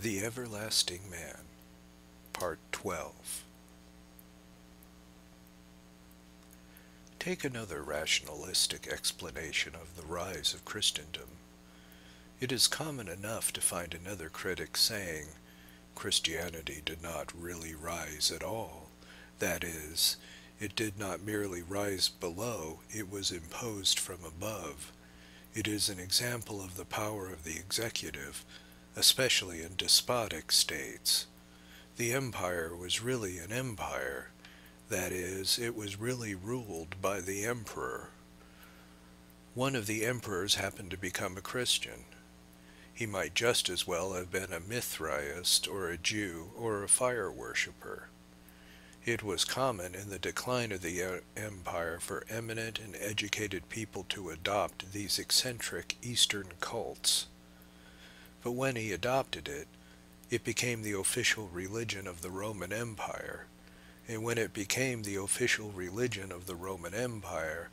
The Everlasting Man, Part 12. Take another rationalistic explanation of the rise of Christendom. It is common enough to find another critic saying, Christianity did not really rise at all. That is, it did not merely rise below, it was imposed from above. It is an example of the power of the executive, especially in despotic states. The empire was really an empire. That is, it was really ruled by the emperor. One of the emperors happened to become a Christian. He might just as well have been a Mithraist or a Jew or a fire worshipper. It was common in the decline of the empire for eminent and educated people to adopt these eccentric Eastern cults. But when he adopted it, it became the official religion of the Roman Empire, and when it became the official religion of the Roman Empire,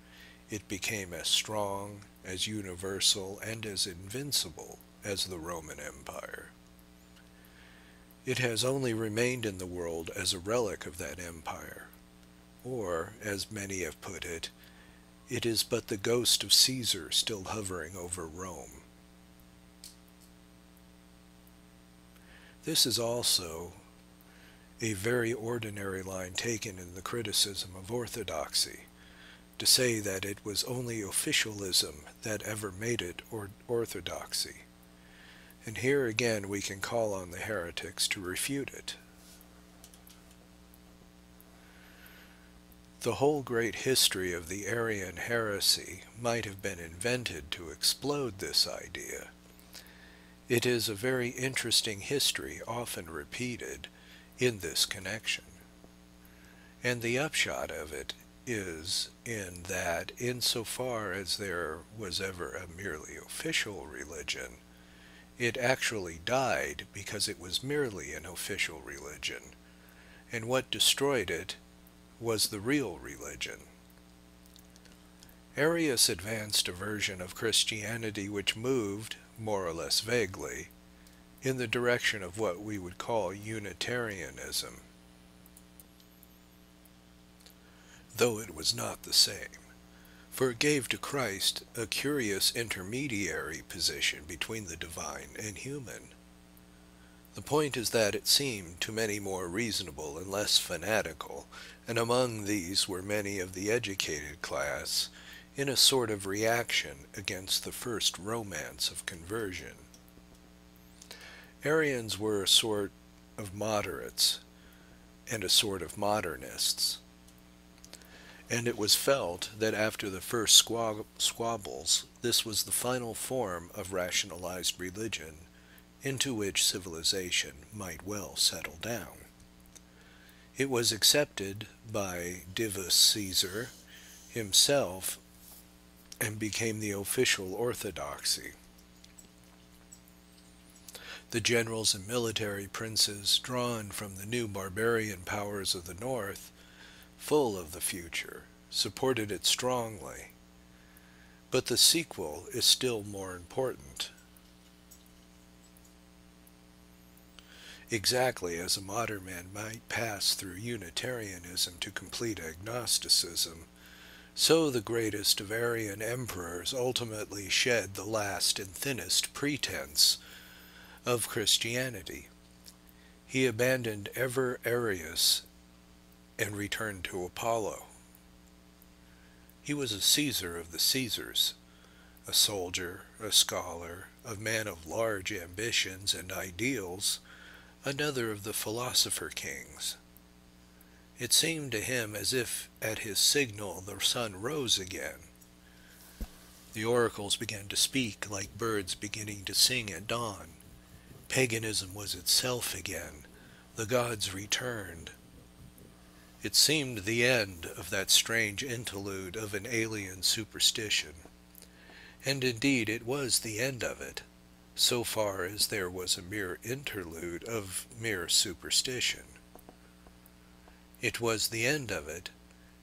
it became as strong, as universal, and as invincible as the Roman Empire. It has only remained in the world as a relic of that empire, or, as many have put it, it is but the ghost of Caesar still hovering over Rome. This is also a very ordinary line taken in the criticism of orthodoxy, to say that it was only officialism that ever made it orthodoxy. And here again we can call on the heretics to refute it. The whole great history of the Arian heresy might have been invented to explode this idea. It is a very interesting history, often repeated in this connection. And the upshot of it is in that insofar as there was ever a merely official religion, it actually died because it was merely an official religion, and what destroyed it was the real religion. Arius advanced a version of Christianity which moved, more or less vaguely, in the direction of what we would call Unitarianism, though it was not the same, for it gave to Christ a curious intermediary position between the divine and human. The point is that it seemed to many more reasonable and less fanatical, and among these were many of the educated class, in a sort of reaction against the first romance of conversion. Arians were a sort of moderates and a sort of modernists, and it was felt that after the first squabbles, this was the final form of rationalized religion into which civilization might well settle down. It was accepted by Divus Caesar himself and became the official orthodoxy. The generals and military princes, drawn from the new barbarian powers of the north, full of the future, supported it strongly. But the sequel is still more important. Exactly as a modern man might pass through Unitarianism to complete agnosticism, so the greatest of Arian emperors ultimately shed the last and thinnest pretense of Christianity. He abandoned ever Arius and returned to Apollo. He was a Caesar of the Caesars, a soldier, a scholar, a man of large ambitions and ideals, another of the philosopher kings. It seemed to him as if at his signal the sun rose again. The oracles began to speak like birds beginning to sing at dawn. Paganism was itself again. The gods returned. It seemed the end of that strange interlude of an alien superstition. And indeed it was the end of it, so far as there was a mere interlude of mere superstition. It was the end of it,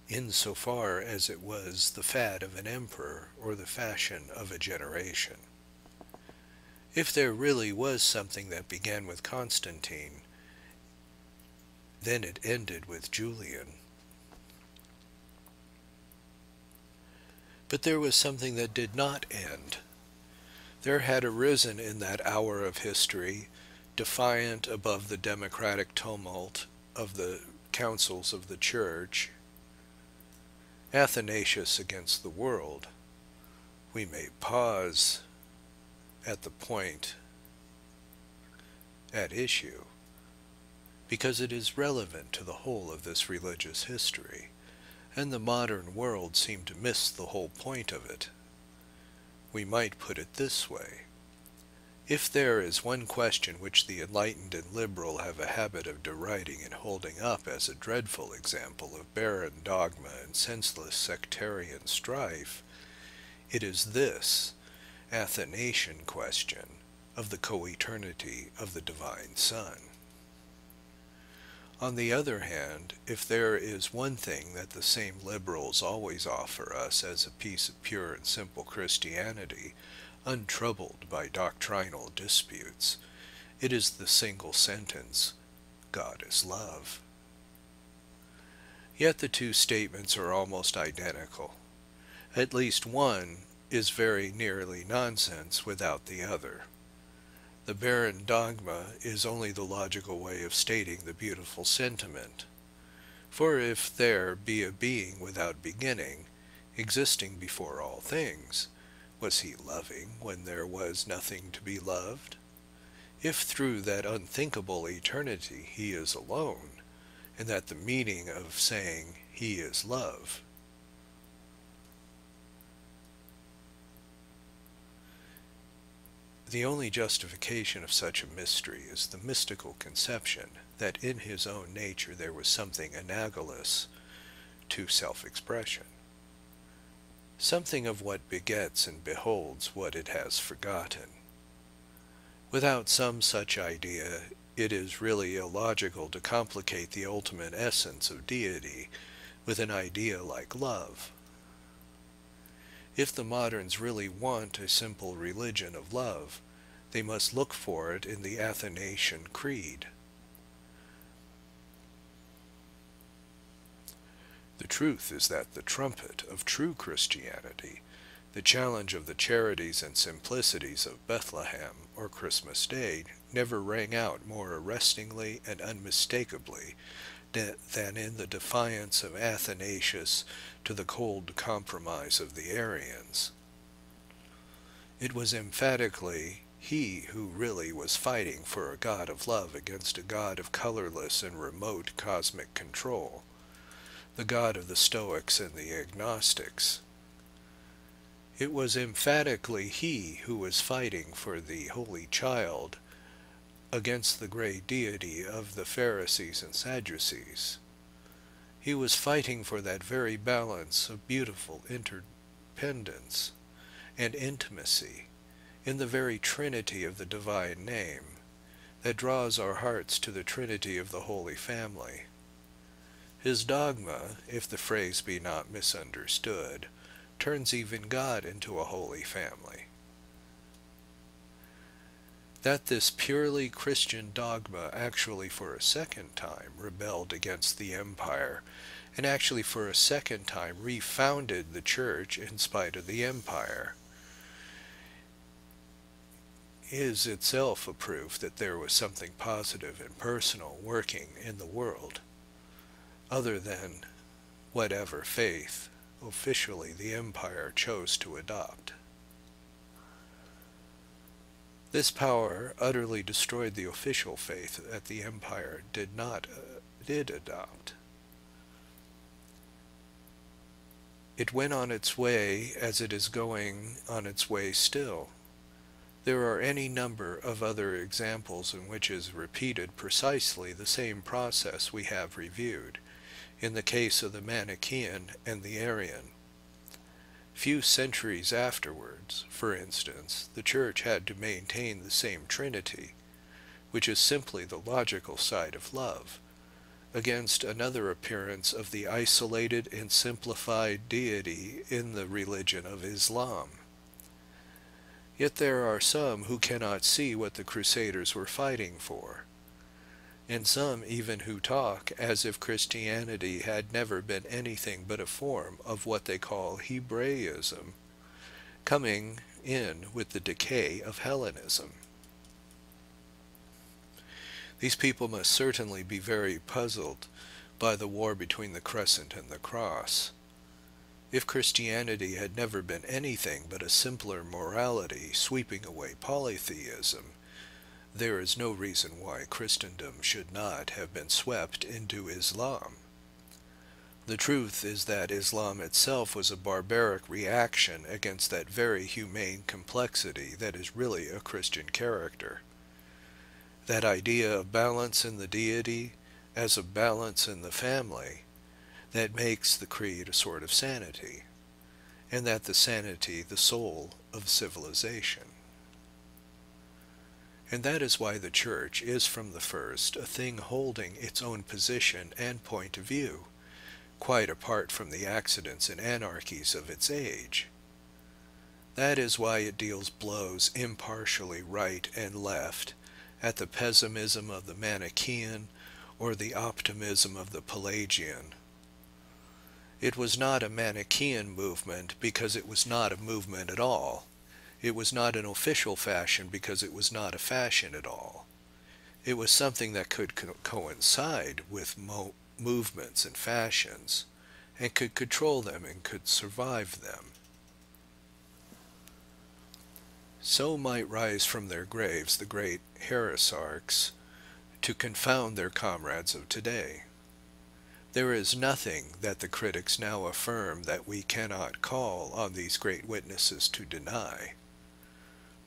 insofar as it was the fad of an emperor or the fashion of a generation. If there really was something that began with Constantine, then it ended with Julian. But there was something that did not end. There had arisen in that hour of history, defiant above the democratic tumult of the councils of the church, Athanasius against the world. We may pause at the point at issue, because it is relevant to the whole of this religious history, and the modern world seemed to miss the whole point of it. We might put it this way. If there is one question which the enlightened and liberal have a habit of deriding and holding up as a dreadful example of barren dogma and senseless sectarian strife, it is this Athanasian question of the co-eternity of the divine Son. On the other hand, if there is one thing that the same liberals always offer us as a piece of pure and simple Christianity, untroubled by doctrinal disputes, it is the single sentence, God is love. Yet the two statements are almost identical. At least one is very nearly nonsense without the other. The barren dogma is only the logical way of stating the beautiful sentiment. For if there be a being without beginning, existing before all things, was he loving when there was nothing to be loved? If through that unthinkable eternity he is alone, and that the meaning of saying he is love, the only justification of such a mystery is the mystical conception that in his own nature there was something analogous to self-expression, something of what begets and beholds what it has forgotten. Without some such idea, it is really illogical to complicate the ultimate essence of deity with an idea like love. If the moderns really want a simple religion of love, they must look for it in the Athanasian Creed. The truth is that the trumpet of true Christianity, the challenge of the charities and simplicities of Bethlehem or Christmas Day, never rang out more arrestingly and unmistakably than in the defiance of Athanasius to the cold compromise of the Arians. It was emphatically he who really was fighting for a God of love against a God of colorless and remote cosmic control, the God of the Stoics and the Agnostics. It was emphatically he who was fighting for the Holy Child against the great deity of the Pharisees and Sadducees. He was fighting for that very balance of beautiful interdependence and intimacy in the very Trinity of the divine name that draws our hearts to the Trinity of the Holy Family. His dogma, if the phrase be not misunderstood, turns even God into a holy family. That this purely Christian dogma actually for a second time rebelled against the empire, and actually for a second time refounded the church in spite of the empire, is itself a proof that there was something positive and personal working in the world, other than whatever faith officially the empire chose to adopt. This power utterly destroyed the official faith that the empire did adopt. It went on its way as it is going on its way still. There are any number of other examples in which is repeated precisely the same process we have reviewed, in the case of the Manichaean and the Arian. Few centuries afterwards, for instance, the Church had to maintain the same Trinity, which is simply the logical side of love, against another appearance of the isolated and simplified deity in the religion of Islam. Yet there are some who cannot see what the Crusaders were fighting for, and some even who talk as if Christianity had never been anything but a form of what they call Hebraism, coming in with the decay of Hellenism. These people must certainly be very puzzled by the war between the Crescent and the Cross. If Christianity had never been anything but a simpler morality sweeping away polytheism, there is no reason why Christendom should not have been swept into Islam. The truth is that Islam itself was a barbaric reaction against that very humane complexity that is really a Christian character. That idea of balance in the deity as of balance in the family that makes the creed a sort of sanity, and that the sanity the soul of civilization. And that is why the Church is from the first a thing holding its own position and point of view, quite apart from the accidents and anarchies of its age. That is why it deals blows impartially right and left at the pessimism of the Manichaean or the optimism of the Pelagian. It was not a Manichaean movement because it was not a movement at all. It was not an official fashion because it was not a fashion at all. It was something that could coincide with movements and fashions, and could control them and could survive them. So might rise from their graves the great heresiarchs to confound their comrades of today. There is nothing that the critics now affirm that we cannot call on these great witnesses to deny.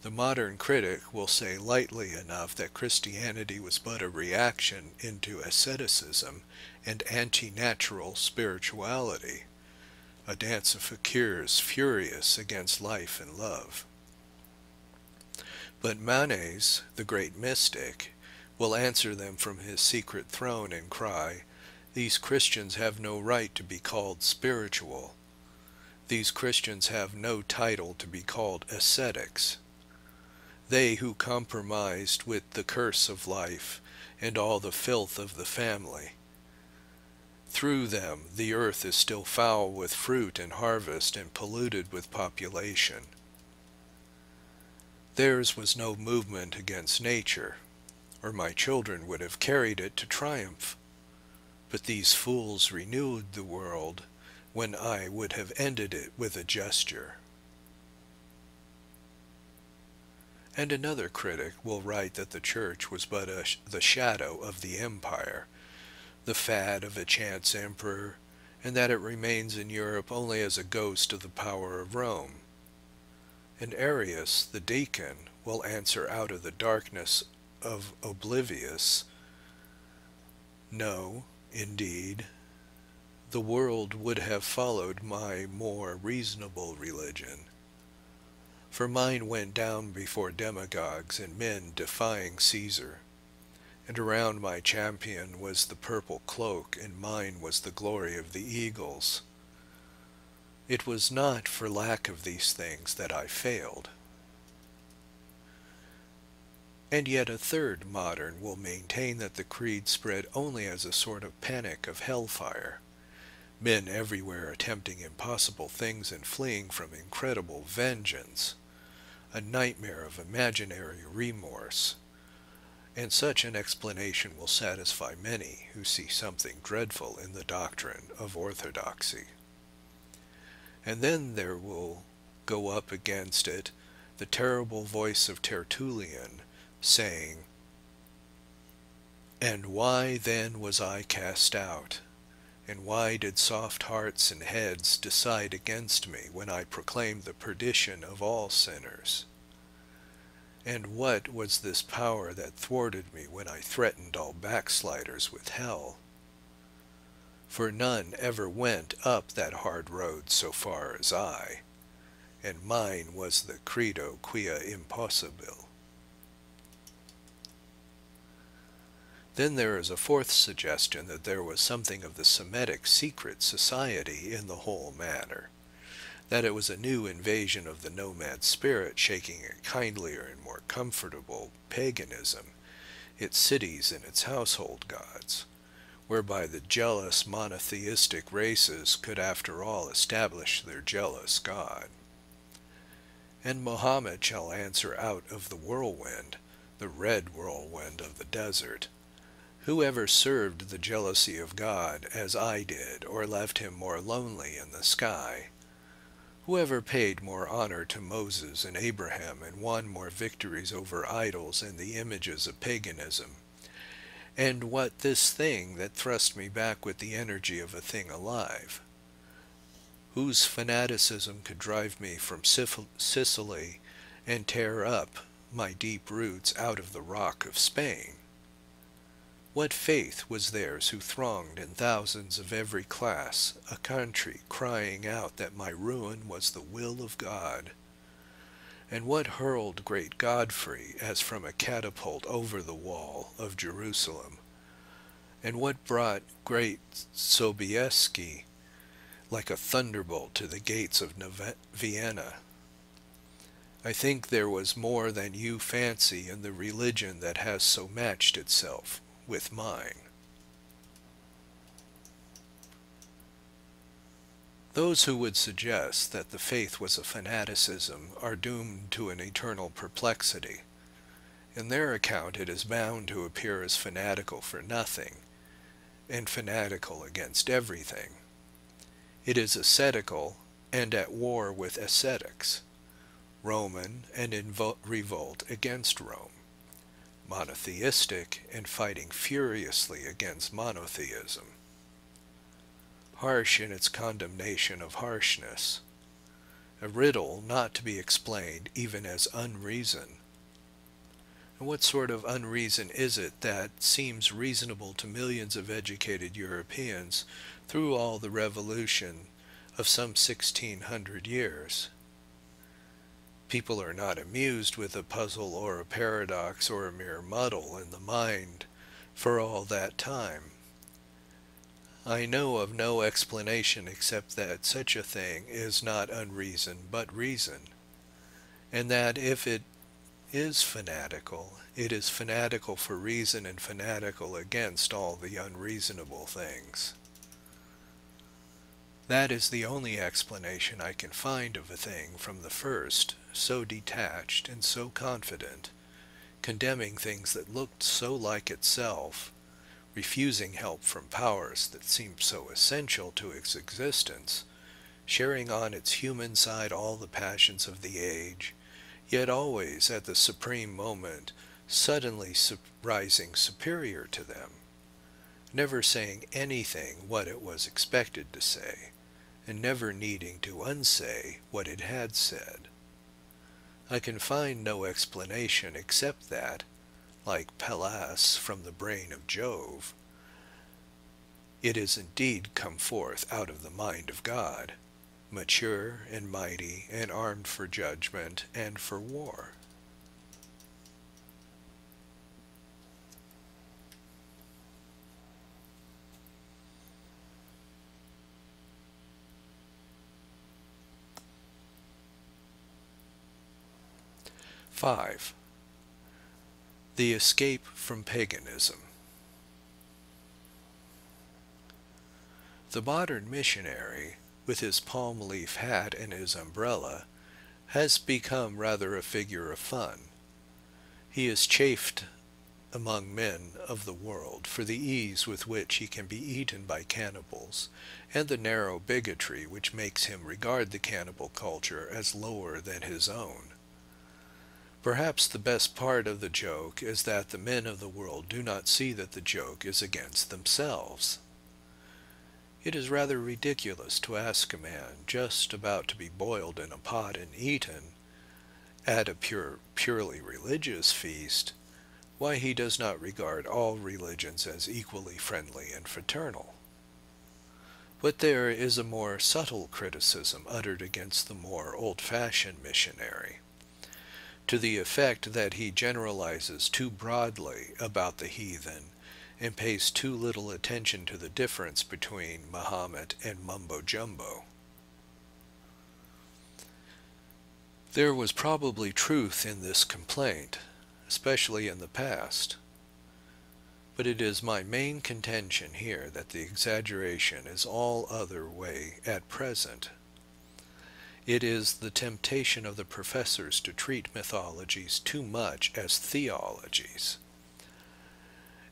The modern critic will say lightly enough that Christianity was but a reaction into asceticism and anti-natural spirituality, a dance of fakirs furious against life and love. But Manes, the great mystic, will answer them from his secret throne and cry, "These Christians have no right to be called spiritual. These Christians have no title to be called ascetics. They who compromised with the curse of life and all the filth of the family. Through them the earth is still foul with fruit and harvest and polluted with population. Theirs was no movement against nature, or my children would have carried it to triumph. But these fools renewed the world when I would have ended it with a gesture." And another critic will write that the Church was but the shadow of the empire, the fad of a chance emperor, and that it remains in Europe only as a ghost of the power of Rome. And Arius, the deacon, will answer out of the darkness of oblivious, "No, indeed, the world would have followed my more reasonable religion. For mine went down before demagogues and men defying Caesar, and around my champion was the purple cloak, and mine was the glory of the eagles. It was not for lack of these things that I failed." And yet a third modern will maintain that the creed spread only as a sort of panic of hellfire, men everywhere attempting impossible things and fleeing from incredible vengeance, a nightmare of imaginary remorse, and such an explanation will satisfy many who see something dreadful in the doctrine of orthodoxy. And then there will go up against it the terrible voice of Tertullian, saying, "And why then was I cast out? And why did soft hearts and heads decide against me when I proclaimed the perdition of all sinners? And what was this power that thwarted me when I threatened all backsliders with hell? For none ever went up that hard road so far as I, and mine was the credo quia impossibile." Then there is a fourth suggestion that there was something of the Semitic secret society in the whole matter, that it was a new invasion of the nomad spirit, shaking a kindlier and more comfortable paganism, its cities and its household gods, whereby the jealous monotheistic races could after all establish their jealous God. And Mohammed shall answer out of the whirlwind, the red whirlwind of the desert, whoever served the jealousy of God as I did, or left him more lonely in the sky, whoever paid more honor to Moses and Abraham and won more victories over idols and the images of paganism, and what this thing that thrust me back with the energy of a thing alive, whose fanaticism could drive me from Sicily and tear up my deep roots out of the rock of Spain. What faith was theirs who thronged in thousands of every class a country, crying out that my ruin was the will of God? And what hurled great Godfrey as from a catapult over the wall of Jerusalem? And what brought great Sobieski like a thunderbolt to the gates of Vienna? I think there was more than you fancy in the religion that has so matched itself with mine. Those who would suggest that the faith was a fanaticism are doomed to an eternal perplexity. In their account it is bound to appear as fanatical for nothing, and fanatical against everything. It is ascetical and at war with ascetics, Roman and in revolt against Rome, monotheistic and fighting furiously against monotheism, harsh in its condemnation of harshness, a riddle not to be explained even as unreason. And what sort of unreason is it that seems reasonable to millions of educated Europeans through all the revolution of some 1600 years? People are not amused with a puzzle or a paradox or a mere muddle in the mind for all that time. I know of no explanation except that such a thing is not unreason but reason, and that if it is fanatical, it is fanatical for reason and fanatical against all the unreasonable things. That is the only explanation I can find of a thing from the first, so detached and so confident, condemning things that looked so like itself, refusing help from powers that seemed so essential to its existence, sharing on its human side all the passions of the age, yet always at the supreme moment suddenly rising superior to them, never saying anything what it was expected to say, and never needing to unsay what it had said. I can find no explanation except that, like Pallas from the brain of Jove, it is indeed come forth out of the mind of God, mature and mighty and armed for judgment and for war. (5) The escape from paganism. The modern missionary, with his palm leaf hat and his umbrella, has become rather a figure of fun. He is chaffed among men of the world for the ease with which he can be eaten by cannibals, and the narrow bigotry which makes him regard the cannibal culture as lower than his own. Perhaps the best part of the joke is that the men of the world do not see that the joke is against themselves. It is rather ridiculous to ask a man just about to be boiled in a pot and eaten, at a purely religious feast, why he does not regard all religions as equally friendly and fraternal. But there is a more subtle criticism uttered against the more old-fashioned missionary, to the effect that he generalizes too broadly about the heathen and pays too little attention to the difference between Mahomet and mumbo-jumbo. There was probably truth in this complaint, especially in the past, but it is my main contention here that the exaggeration is all other way at present. It is the temptation of the professors to treat mythologies too much as theologies,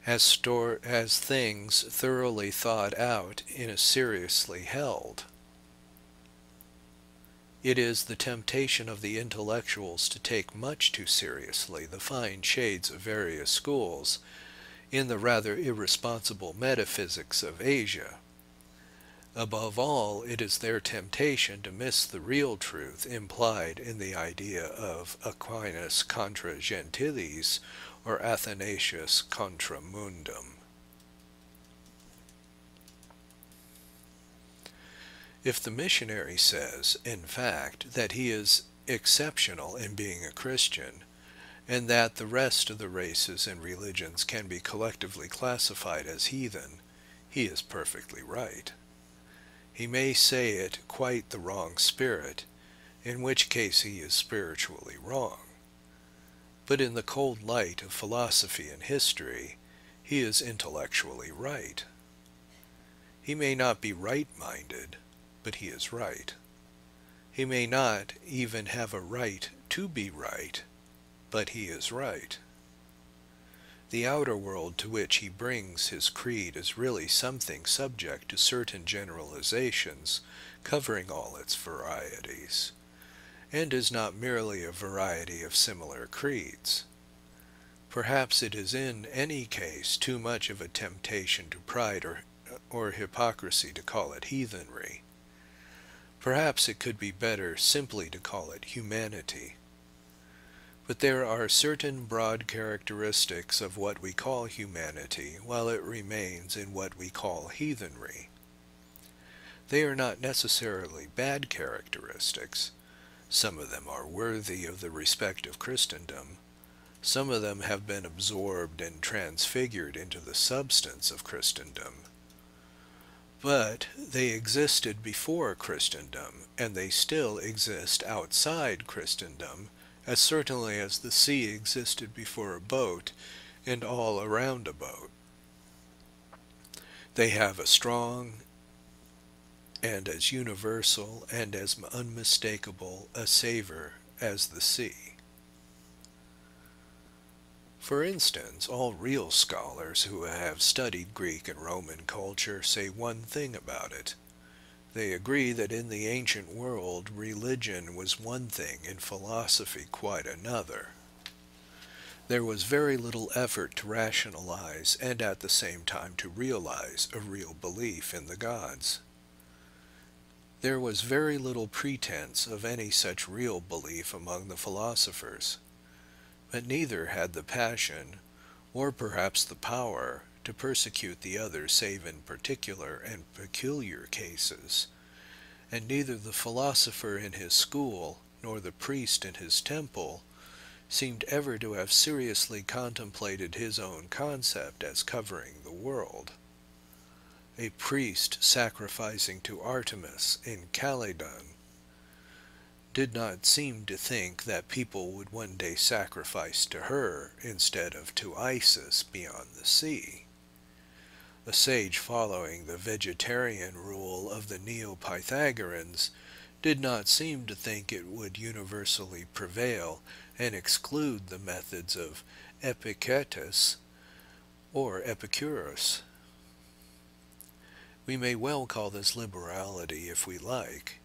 as things thoroughly thought out and as seriously held. It is the temptation of the intellectuals to take much too seriously the fine shades of various schools in the rather irresponsible metaphysics of Asia. Above all, it is their temptation to miss the real truth implied in the idea of Aquinas contra gentiles or Athanasius contra mundum. If the missionary says, in fact, that he is exceptional in being a Christian, and that the rest of the races and religions can be collectively classified as heathen, he is perfectly right. He may say it quite the wrong spirit, in which case he is spiritually wrong. But in the cold light of philosophy and history, he is intellectually right. He may not be right-minded, but he is right. He may not even have a right to be right, but he is right. The outer world to which he brings his creed is really something subject to certain generalizations, covering all its varieties, and is not merely a variety of similar creeds. Perhaps it is in any case too much of a temptation to pride or hypocrisy to call it heathenry. Perhaps it could be better simply to call it humanity. But there are certain broad characteristics of what we call humanity, while it remains in what we call heathenry. They are not necessarily bad characteristics. Some of them are worthy of the respect of Christendom. Some of them have been absorbed and transfigured into the substance of Christendom. But they existed before Christendom, and they still exist outside Christendom, as certainly as the sea existed before a boat and all around a boat. They have a strong and as universal and as unmistakable a savor as the sea. For instance, all real scholars who have studied Greek and Roman culture say one thing about it. They agree that in the ancient world, religion was one thing and philosophy quite another. There was very little effort to rationalize and at the same time to realize a real belief in the gods. There was very little pretense of any such real belief among the philosophers, but neither had the passion, or perhaps the power, to persecute the other save in particular and peculiar cases, and neither the philosopher in his school nor the priest in his temple seemed ever to have seriously contemplated his own concept as covering the world. A priest sacrificing to Artemis in Calydon did not seem to think that people would one day sacrifice to her instead of to Isis beyond the sea. A sage following the vegetarian rule of the Neo-Pythagoreans did not seem to think it would universally prevail and exclude the methods of Epictetus or Epicurus. We may well call this liberality if we like.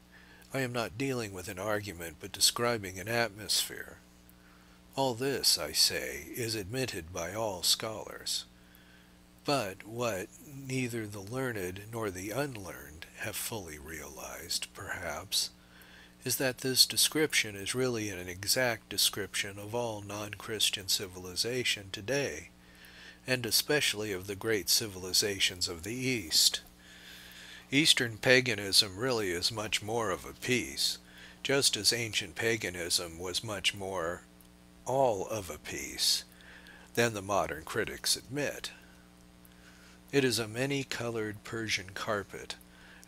I am not dealing with an argument but describing an atmosphere. All this, I say, is admitted by all scholars. But what neither the learned nor the unlearned have fully realized, perhaps, is that this description is really an exact description of all non-Christian civilization today, and especially of the great civilizations of the East. Eastern paganism really is much more of a piece, just as ancient paganism was much more all of a piece than the modern critics admit. It is a many-colored Persian carpet,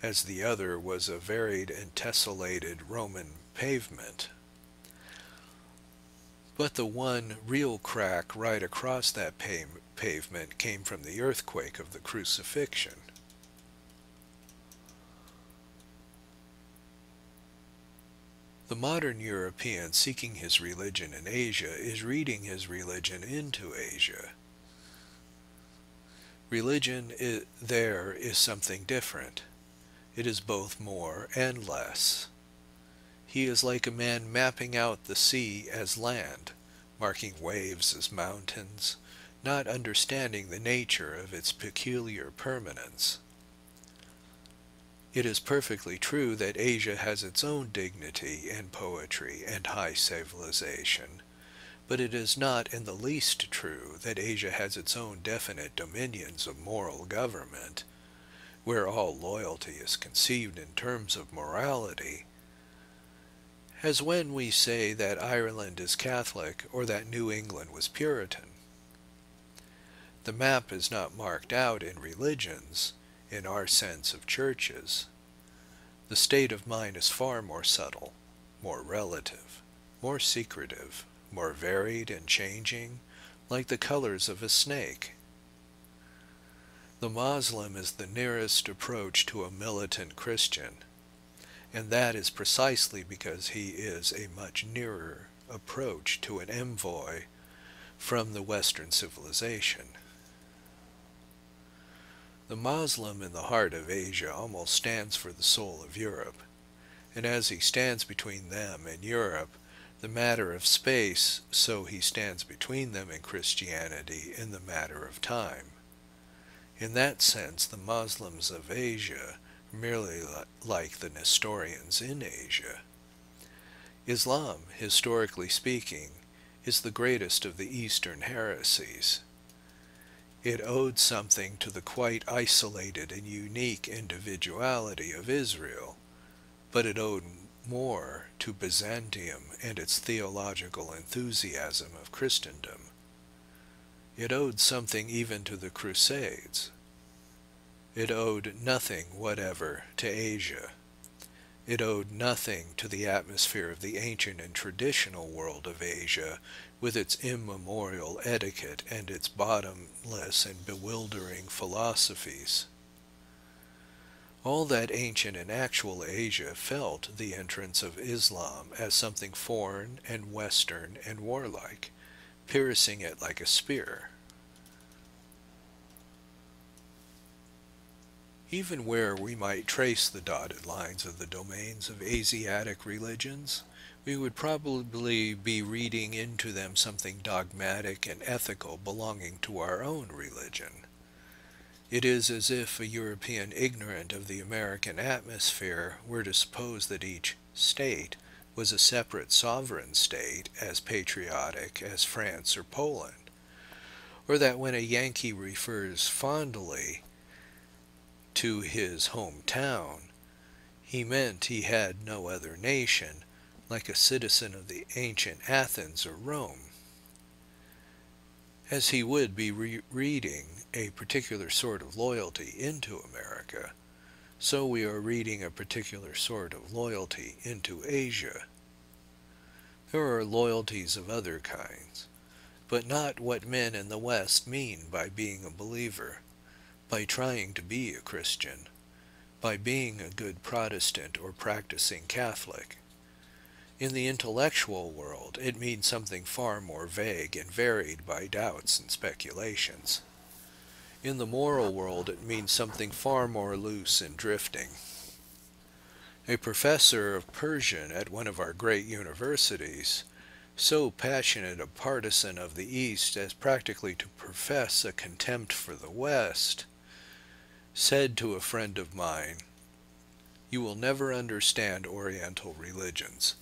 as the other was a varied and tessellated Roman pavement. But the one real crack right across that pavement came from the earthquake of the crucifixion. The modern European seeking his religion in Asia is reading his religion into Asia. Religion there is something different. It is both more and less. He is like a man mapping out the sea as land, marking waves as mountains, not understanding the nature of its peculiar permanence. It is perfectly true that Asia has its own dignity and poetry and high civilization, but it is not in the least true that Asia has its own definite dominions of moral government, where all loyalty is conceived in terms of morality, as when we say that Ireland is Catholic or that New England was Puritan. The map is not marked out in religions, in our sense of churches. The state of mind is far more subtle, more relative, more secretive, more varied and changing, like the colors of a snake. The Moslem is the nearest approach to a militant Christian, and that is precisely because he is a much nearer approach to an envoy from the Western civilization. The Moslem in the heart of Asia almost stands for the soul of Europe, and as he stands between them and Europe, the matter of space, so he stands between them and Christianity in the matter of time. In that sense, the Moslems of Asia are merely like the Nestorians in Asia. Islam, historically speaking, is the greatest of the Eastern heresies. It owed something to the quite isolated and unique individuality of Israel, but it owed more to Byzantium and its theological enthusiasm of Christendom. It owed something even to the Crusades. It owed nothing whatever to Asia. It owed nothing to the atmosphere of the ancient and traditional world of Asia, with its immemorial etiquette and its bottomless and bewildering philosophies. All that ancient and actual Asia felt the entrance of Islam as something foreign and Western and warlike, piercing it like a spear. Even where we might trace the dotted lines of the domains of Asiatic religions, we would probably be reading into them something dogmatic and ethical belonging to our own religion. It is as if a European ignorant of the American atmosphere were to suppose that each state was a separate sovereign state as patriotic as France or Poland, or that when a Yankee refers fondly to his hometown, he meant he had no other nation, like a citizen of the ancient Athens or Rome. As he would be reading a particular sort of loyalty into America, so we are reading a particular sort of loyalty into Asia. There are loyalties of other kinds, but not what men in the West mean by being a believer, by trying to be a Christian, by being a good Protestant or practicing Catholic. In the intellectual world, it means something far more vague and varied by doubts and speculations. In the moral world, it means something far more loose and drifting. A professor of Persian at one of our great universities, so passionate a partisan of the East as practically to profess a contempt for the West, said to a friend of mine, "You will never understand Oriental religions,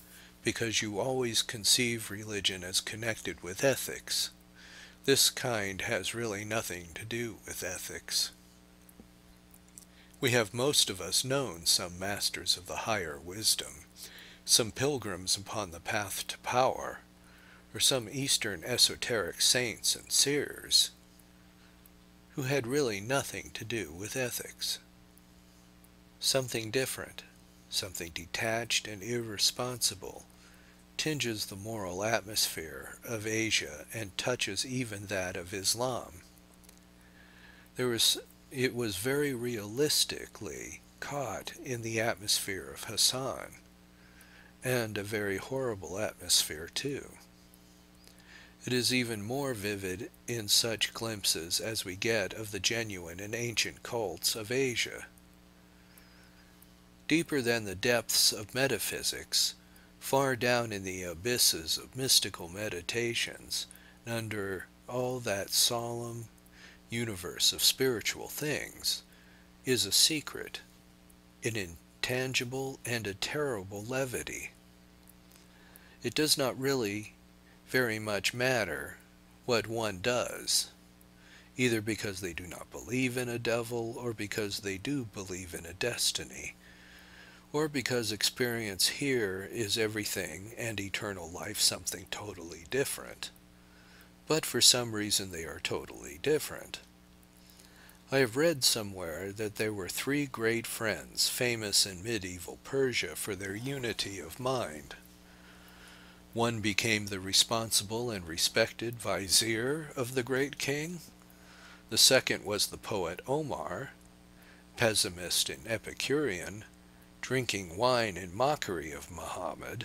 because you always conceive religion as connected with ethics. This kind has really nothing to do with ethics." We have most of us known some masters of the higher wisdom, some pilgrims upon the path to power, or some Eastern esoteric saints and seers, who had really nothing to do with ethics. Something different, something detached and irresponsible, tinges the moral atmosphere of Asia and touches even that of Islam. It was very realistically caught in the atmosphere of Hassan, and a very horrible atmosphere too. It is even more vivid in such glimpses as we get of the genuine and ancient cults of Asia. Deeper than the depths of metaphysics, far down in the abysses of mystical meditations, and under all that solemn universe of spiritual things, is a secret, an intangible and a terrible levity. It does not really very much matter what one does, either because they do not believe in a devil, or because they do believe in a destiny, or because experience here is everything and eternal life something totally different. But for some reason they are totally different. I have read somewhere that there were 3 great friends famous in medieval Persia for their unity of mind. One became the responsible and respected vizier of the great king. The second was the poet Omar, pessimist and Epicurean, drinking wine in mockery of Muhammad.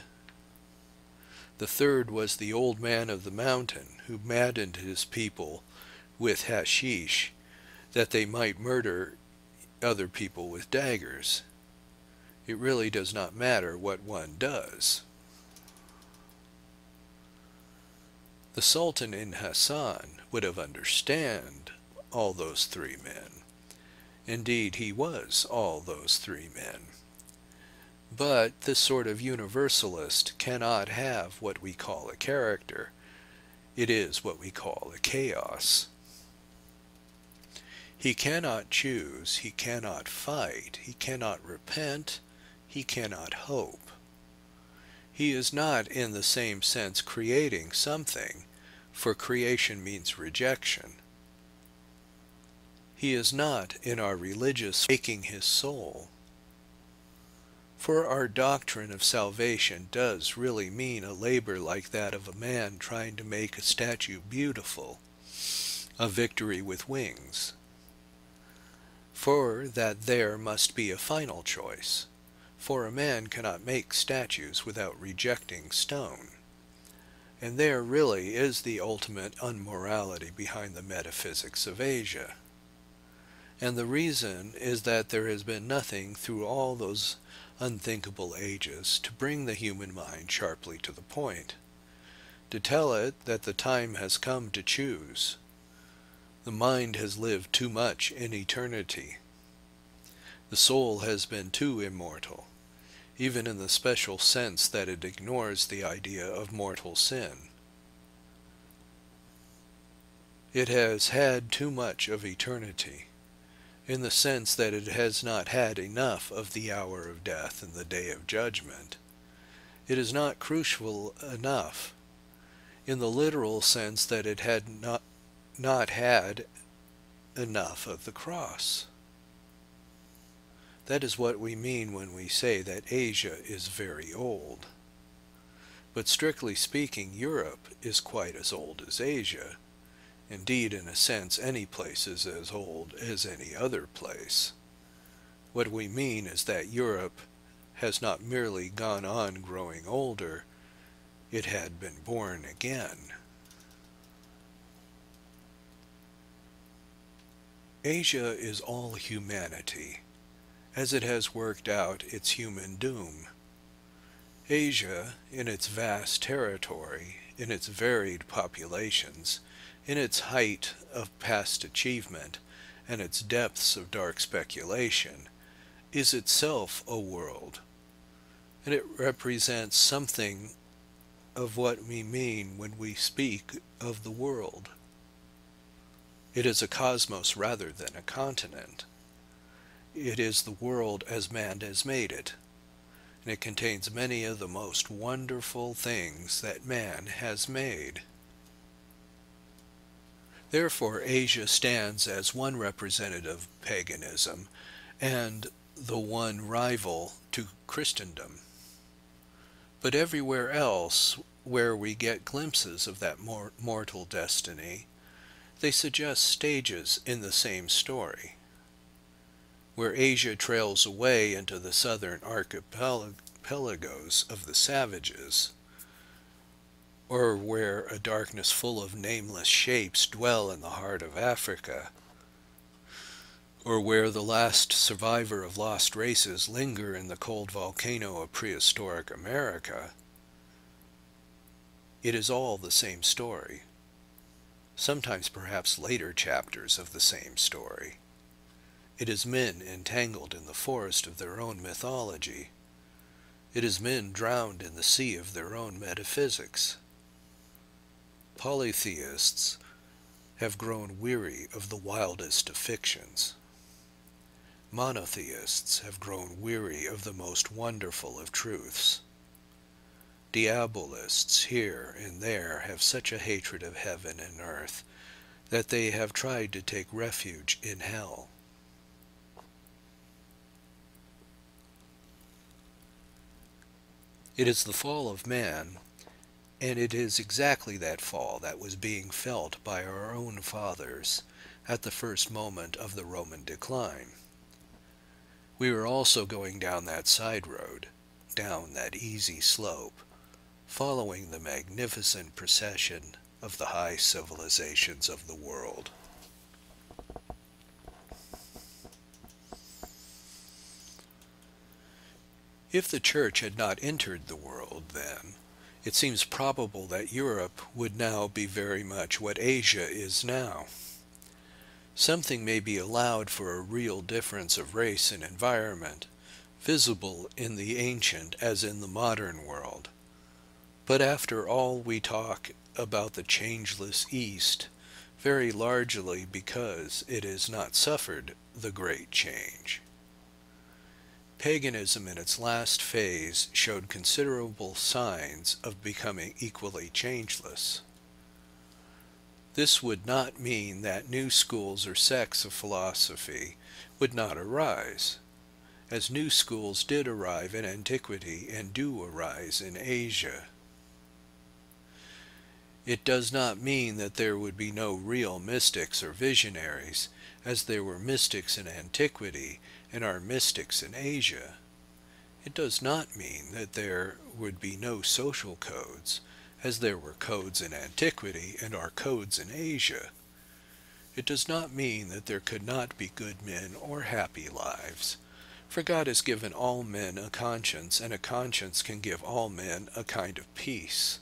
The third was the old man of the mountain, who maddened his people with hashish, that they might murder other people with daggers. It really does not matter what one does. The Sultan in Hassan would have understood all those 3 men. Indeed, he was all those 3 men. But this sort of universalist cannot have what we call a character. It is what we call a chaos. He cannot choose, he cannot fight, he cannot repent, he cannot hope. He is not in the same sense creating something, for creation means rejection. He is not in our religious making his soul. For our doctrine of salvation does really mean a labor like that of a man trying to make a statue beautiful, a victory with wings. For that there must be a final choice, for a man cannot make statues without rejecting stone. And there really is the ultimate unmorality behind the metaphysics of Asia. And the reason is that there has been nothing through all those unthinkable ages to bring the human mind sharply to the point, to tell it that the time has come to choose. The mind has lived too much in eternity. The soul has been too immortal, even in the special sense that it ignores the idea of mortal sin. It has had too much of eternity, in the sense that it has not had enough of the hour of death and the day of judgment. It is not crucial enough, in the literal sense that it had not had enough of the cross. That is what we mean when we say that Asia is very old. But strictly speaking, Europe is quite as old as Asia. Indeed, in a sense, any place is as old as any other place. What we mean is that Europe has not merely gone on growing older, it had been born again. Asia is all humanity, as it has worked out its human doom. Asia, in its vast territory, in its varied populations, in its height of past achievement, and its depths of dark speculation, is itself a world, and it represents something of what we mean when we speak of the world. It is a cosmos rather than a continent. It is the world as man has made it, and it contains many of the most wonderful things that man has made. Therefore, Asia stands as one representative of paganism and the one rival to Christendom. But everywhere else where we get glimpses of that mortal destiny, they suggest stages in the same story. Where Asia trails away into the southern archipelagos of the savages, or where a darkness full of nameless shapes dwell in the heart of Africa, or where the last survivor of lost races linger in the cold volcano of prehistoric America, it is all the same story. Sometimes perhaps later chapters of the same story. It is men entangled in the forest of their own mythology. It is men drowned in the sea of their own metaphysics. Polytheists have grown weary of the wildest of fictions. Monotheists have grown weary of the most wonderful of truths. Diabolists here and there have such a hatred of heaven and earth that they have tried to take refuge in hell. It is the fall of man, and it is exactly that fall that was being felt by our own fathers at the first moment of the Roman decline. We are also going down that side road, down that easy slope, following the magnificent procession of the high civilizations of the world. If the Church had not entered the world then, it seems probable that Europe would now be very much what Asia is now. Something may be allowed for a real difference of race and environment, visible in the ancient as in the modern world. But after all, we talk about the changeless East, very largely because it has not suffered the great change. Paganism in its last phase showed considerable signs of becoming equally changeless. This would not mean that new schools or sects of philosophy would not arise, as new schools did arrive in antiquity and do arise in Asia. It does not mean that there would be no real mystics or visionaries, as there were mystics in antiquity and are mystics in Asia. It does not mean that there would be no social codes, as there were codes in antiquity and are codes in Asia. It does not mean that there could not be good men or happy lives, for God has given all men a conscience, and a conscience can give all men a kind of peace.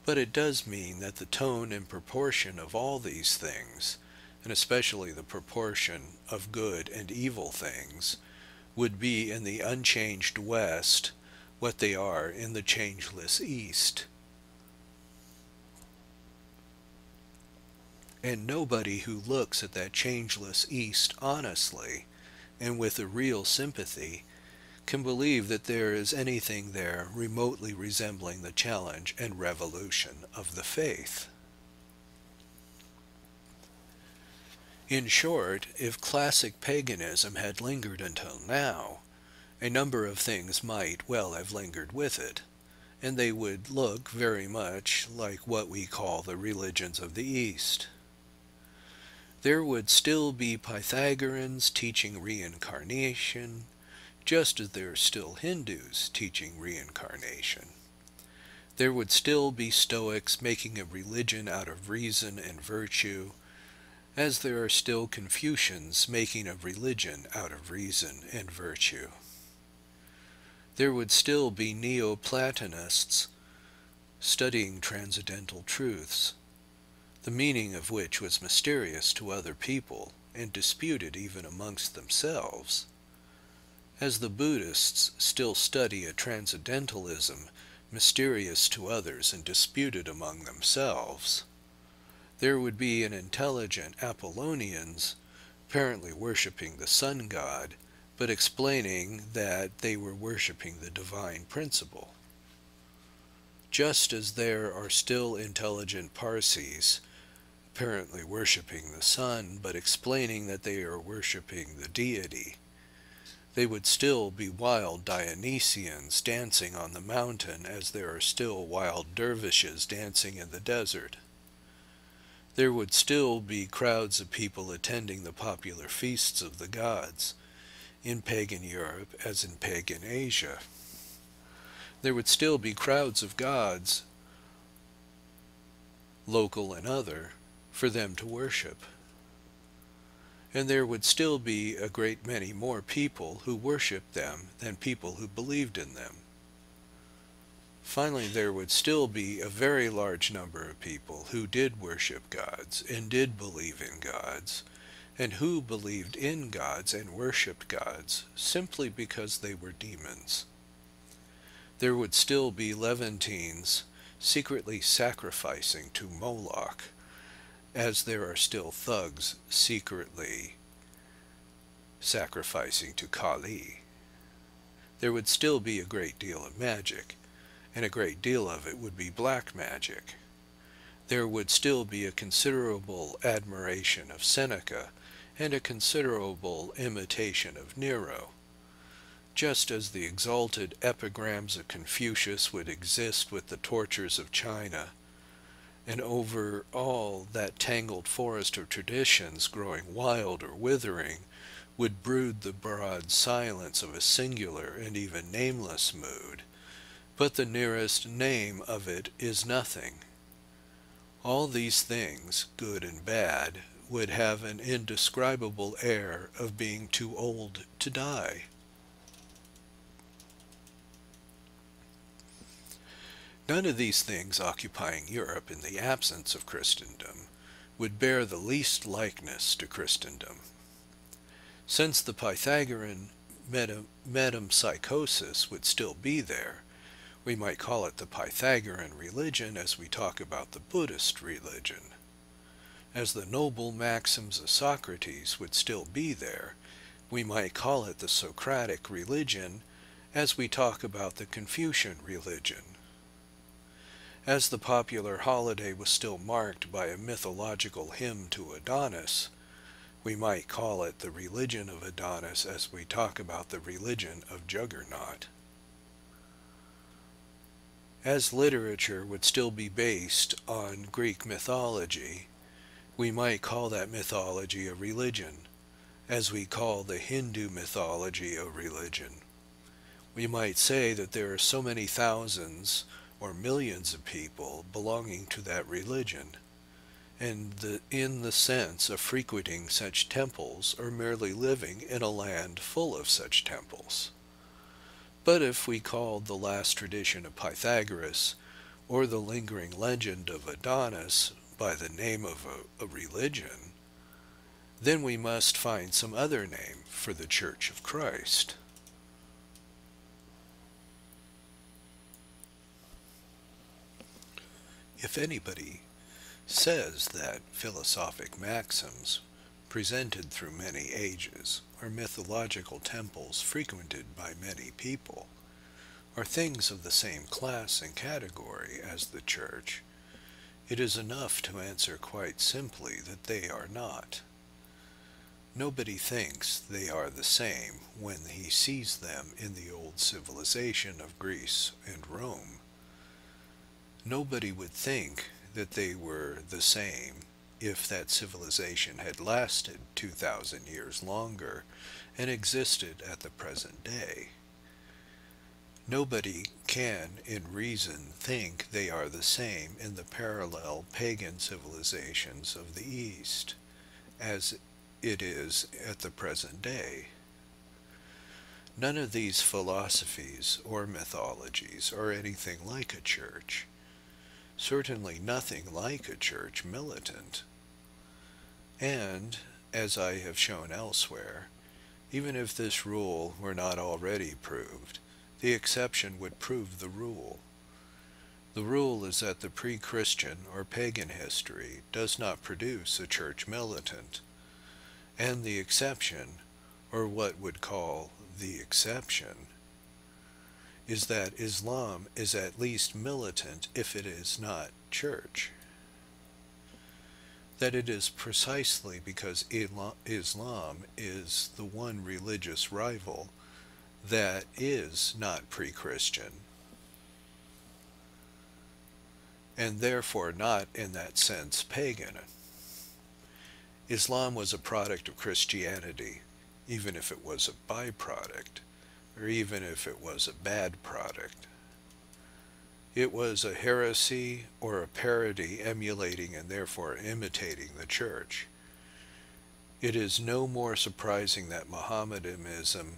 But it does mean that the tone and proportion of all these things, and especially the proportion of good and evil things, would be in the unchanged West what they are in the changeless East. And nobody who looks at that changeless East honestly and with a real sympathy can believe that there is anything there remotely resembling the challenge and revolution of the faith. In short, if classic paganism had lingered until now, a number of things might well have lingered with it, and they would look very much like what we call the religions of the East. There would still be Pythagoreans teaching reincarnation, just as there are still Hindus teaching reincarnation. There would still be Stoics making a religion out of reason and virtue, as there are still Confucians making a religion out of reason and virtue. There would still be Neoplatonists studying transcendental truths, the meaning of which was mysterious to other people and disputed even amongst themselves, as the Buddhists still study a transcendentalism mysterious to others and disputed among themselves. There would be an intelligent Apollonians, apparently worshipping the sun god, but explaining that they were worshipping the divine principle. Just as there are still intelligent Parsis, apparently worshipping the sun, but explaining that they are worshipping the deity. They would still be wild Dionysians dancing on the mountain as there are still wild dervishes dancing in the desert. There would still be crowds of people attending the popular feasts of the gods, in pagan Europe as in pagan Asia. There would still be crowds of gods, local and other, for them to worship. And there would still be a great many more people who worshiped them than people who believed in them. Finally, there would still be a very large number of people who did worship gods and did believe in gods, and who believed in gods and worshipped gods simply because they were demons. There would still be Levantines secretly sacrificing to Moloch, as there are still thugs secretly sacrificing to Kali. There would still be a great deal of magic, and a great deal of it would be black magic. There would still be a considerable admiration of Seneca, and a considerable imitation of Nero, just as the exalted epigrams of Confucius would exist with the tortures of China, and over all that tangled forest of traditions growing wild or withering would brood the broad silence of a singular and even nameless mood, but the nearest name of it is nothing. All these things, good and bad, would have an indescribable air of being too old to die. None of these things occupying Europe in the absence of Christendom would bear the least likeness to Christendom. Since the Pythagorean metempsychosis would still be there, we might call it the Pythagorean religion as we talk about the Buddhist religion. As the noble maxims of Socrates would still be there, we might call it the Socratic religion as we talk about the Confucian religion. As the popular holiday was still marked by a mythological hymn to Adonis, we might call it the religion of Adonis as we talk about the religion of Juggernaut. As literature would still be based on Greek mythology, we might call that mythology a religion, as we call the Hindu mythology a religion. We might say that there are so many thousands or millions of people belonging to that religion, and in the sense of frequenting such temples or merely living in a land full of such temples. But if we called the last tradition of Pythagoras, or the lingering legend of Adonis, by the name of a religion, then we must find some other name for the Church of Christ. If anybody says that philosophic maxims presented through many ages are mythological temples frequented by many people, are things of the same class and category as the Church, it is enough to answer quite simply that they are not. Nobody thinks they are the same when he sees them in the old civilization of Greece and Rome. Nobody would think that they were the same if that civilization had lasted 2,000 years longer and existed at the present day. Nobody can, in reason, think they are the same in the parallel pagan civilizations of the East, as it is at the present day. None of these philosophies or mythologies are anything like a church. Certainly nothing like a church militant. And, as I have shown elsewhere, even if this rule were not already proved, the exception would prove the rule. The rule is that the pre-Christian or pagan history does not produce a church militant, and the exception, or what would call the exception, is that Islam is at least militant if it is not church. That it is precisely because Islam is the one religious rival that is not pre-Christian, and therefore not in that sense pagan. Islam was a product of Christianity, even if it was a byproduct, or even if it was a bad product. It was a heresy or a parody emulating and therefore imitating the church. It is no more surprising that Mohammedanism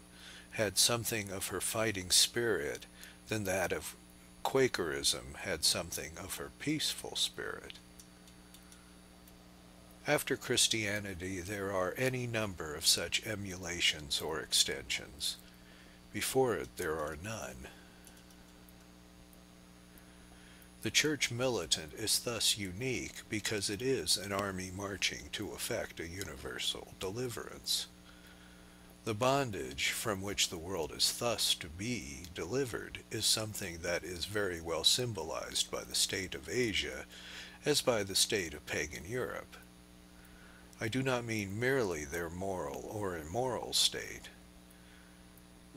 had something of her fighting spirit than that of Quakerism had something of her peaceful spirit. After Christianity, there are any number of such emulations or extensions. Before it, there are none. The church militant is thus unique because it is an army marching to effect a universal deliverance. The bondage from which the world is thus to be delivered is something that is very well symbolized by the state of Asia as by the state of pagan Europe. I do not mean merely their moral or immoral state.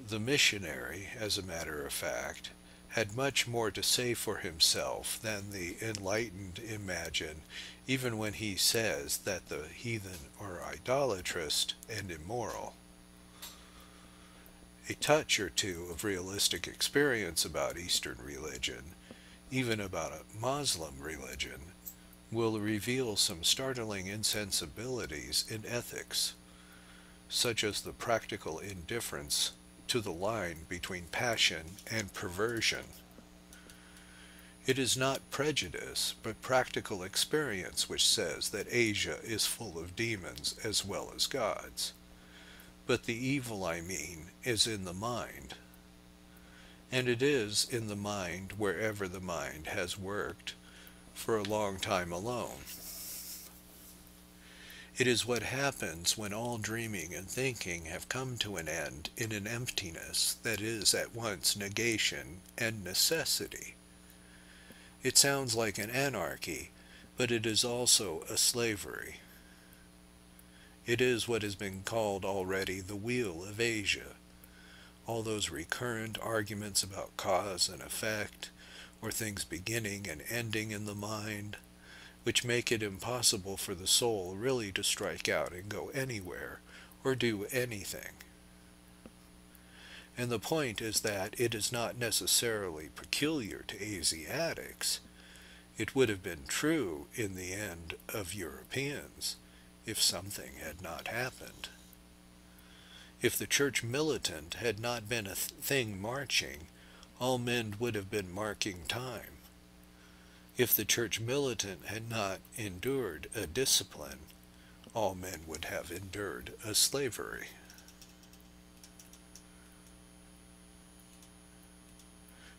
The missionary, as a matter of fact, had much more to say for himself than the enlightened imagine, even when he says that the heathen are idolatrous and immoral. A touch or two of realistic experience about Eastern religion, even about a Muslim religion, will reveal some startling insensibilities in ethics, such as the practical indifference to the line between passion and perversion. It is not prejudice, but practical experience which says that Asia is full of demons as well as gods. But the evil, I mean, is in the mind. And it is in the mind wherever the mind has worked for a long time alone. It is what happens when all dreaming and thinking have come to an end in an emptiness that is at once negation and necessity. It sounds like an anarchy, but it is also a slavery. It is what has been called already the wheel of Asia. All those recurrent arguments about cause and effect, or things beginning and ending in the mind, which make it impossible for the soul really to strike out and go anywhere or do anything. And the point is that it is not necessarily peculiar to Asiatics. It would have been true in the end of Europeans, if something had not happened. If the church militant had not been a thing marching, all men would have been marking time. If the church militant had not endured a discipline, all men would have endured a slavery.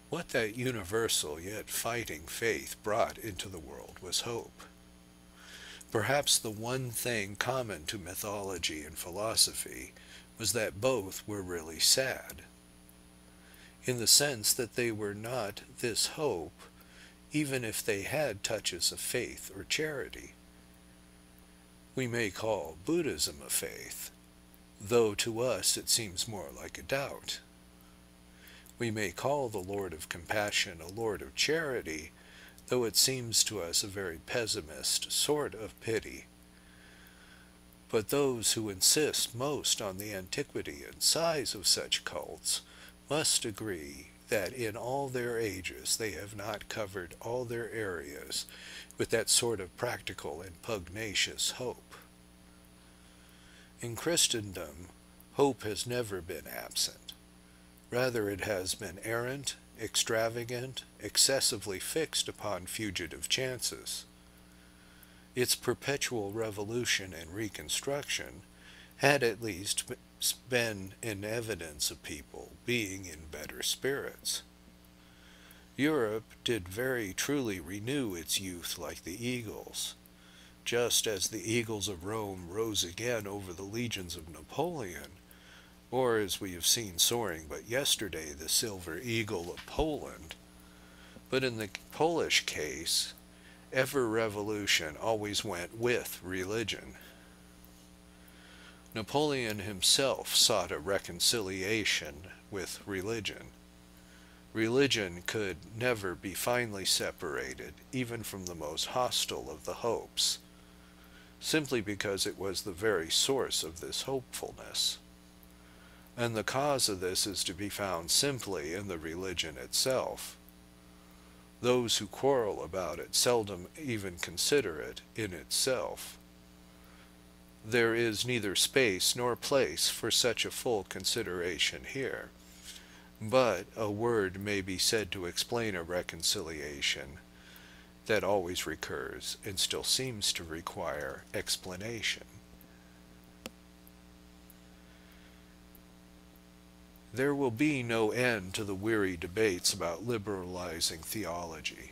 What that universal yet fighting faith brought into the world was hope. Perhaps the one thing common to mythology and philosophy was that both were really sad, in the sense that they were not this hope, even if they had touches of faith or charity. We may call Buddhism a faith, though to us it seems more like a doubt. We may call the Lord of Compassion a Lord of Charity, though it seems to us a very pessimist sort of pity. But those who insist most on the antiquity and size of such cults must agree that in all their ages they have not covered all their areas with that sort of practical and pugnacious hope. In Christendom, hope has never been absent. Rather, it has been errant, extravagant, excessively fixed upon fugitive chances. Its perpetual revolution and reconstruction had at least been in evidence of people being in better spirits. Europe did very truly renew its youth like the eagles, just as the eagles of Rome rose again over the legions of Napoleon, or as we have seen soaring but yesterday the silver eagle of Poland. But in the Polish case, ever revolution always went with religion. Napoleon himself sought a reconciliation with religion. Religion could never be finally separated, even from the most hostile of the hopes, simply because it was the very source of this hopefulness. And the cause of this is to be found simply in the religion itself. Those who quarrel about it seldom even consider it in itself. There is neither space nor place for such a full consideration here, but a word may be said to explain a reconciliation that always recurs and still seems to require explanation. There will be no end to the weary debates about liberalizing theology,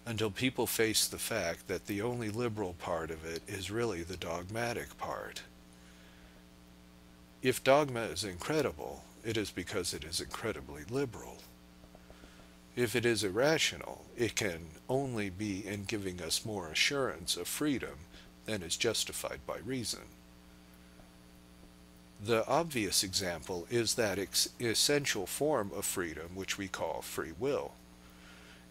until people face the fact that the only liberal part of it is really the dogmatic part. If dogma is incredible, it is because it is incredibly liberal. If it is irrational, it can only be in giving us more assurance of freedom than is justified by reason. The obvious example is that essential form of freedom which we call free will.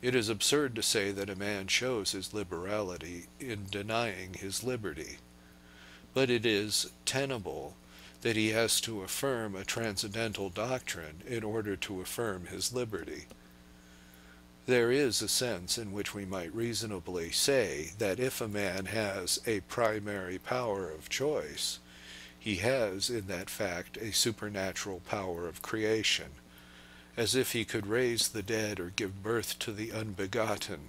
It is absurd to say that a man shows his liberality in denying his liberty, but it is tenable that he has to affirm a transcendental doctrine in order to affirm his liberty. There is a sense in which we might reasonably say that if a man has a primary power of choice, he has in that fact a supernatural power of creation, as if he could raise the dead or give birth to the unbegotten.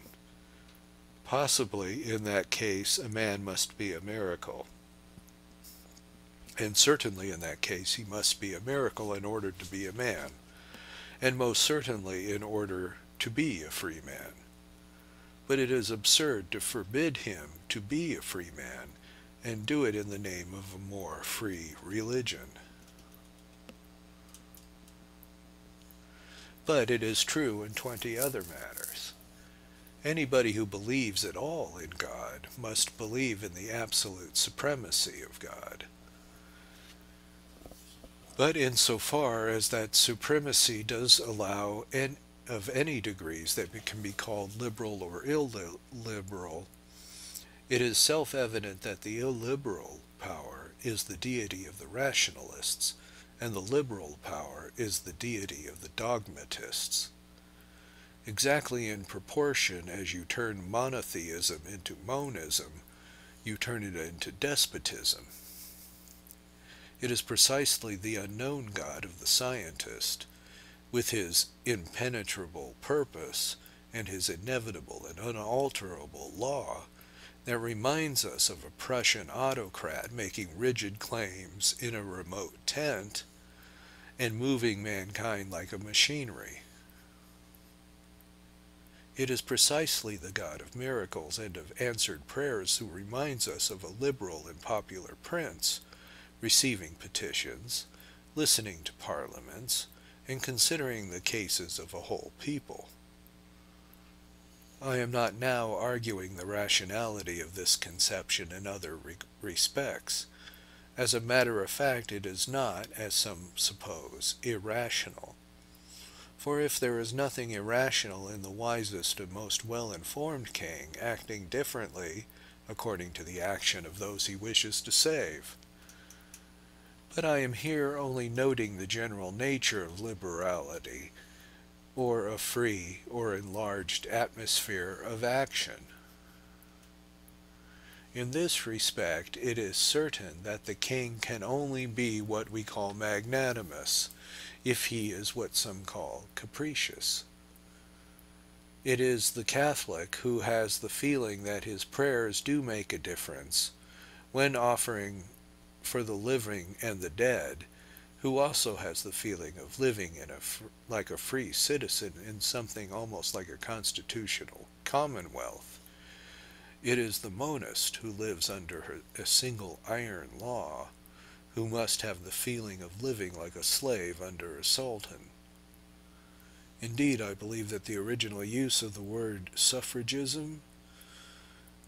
Possibly, in that case, a man must be a miracle. And certainly in that case he must be a miracle in order to be a man, and most certainly in order to be a free man. But it is absurd to forbid him to be a free man, and do it in the name of a more free religion. But it is true in 20 other matters. Anybody who believes at all in God must believe in the absolute supremacy of God. But insofar as that supremacy does allow of any degrees that can be called liberal or illiberal, it is self-evident that the illiberal power is the deity of the rationalists, and the liberal power is the deity of the dogmatists. Exactly in proportion as you turn monotheism into monism, you turn it into despotism. It is precisely the unknown God of the scientist, with his impenetrable purpose and his inevitable and unalterable law, that reminds us of a Prussian autocrat making rigid claims in a remote tent and moving mankind like a machinery. It is precisely the God of miracles and of answered prayers who reminds us of a liberal and popular prince receiving petitions, listening to parliaments, and considering the cases of a whole people. I am not now arguing the rationality of this conception in other respects. As a matter of fact, it is not, as some suppose, irrational. For if there is nothing irrational in the wisest and most well-informed king acting differently according to the action of those he wishes to save. But I am here only noting the general nature of liberality, or a free or enlarged atmosphere of action. In this respect, it is certain that the king can only be what we call magnanimous, if he is what some call capricious. It is the Catholic who has the feeling that his prayers do make a difference when offering for the living and the dead, who also has the feeling of living in like a free citizen in something almost like a constitutional commonwealth. It is the monist who lives under a single iron law, who must have the feeling of living like a slave under a sultan. Indeed, I believe that the original use of the word suffragism,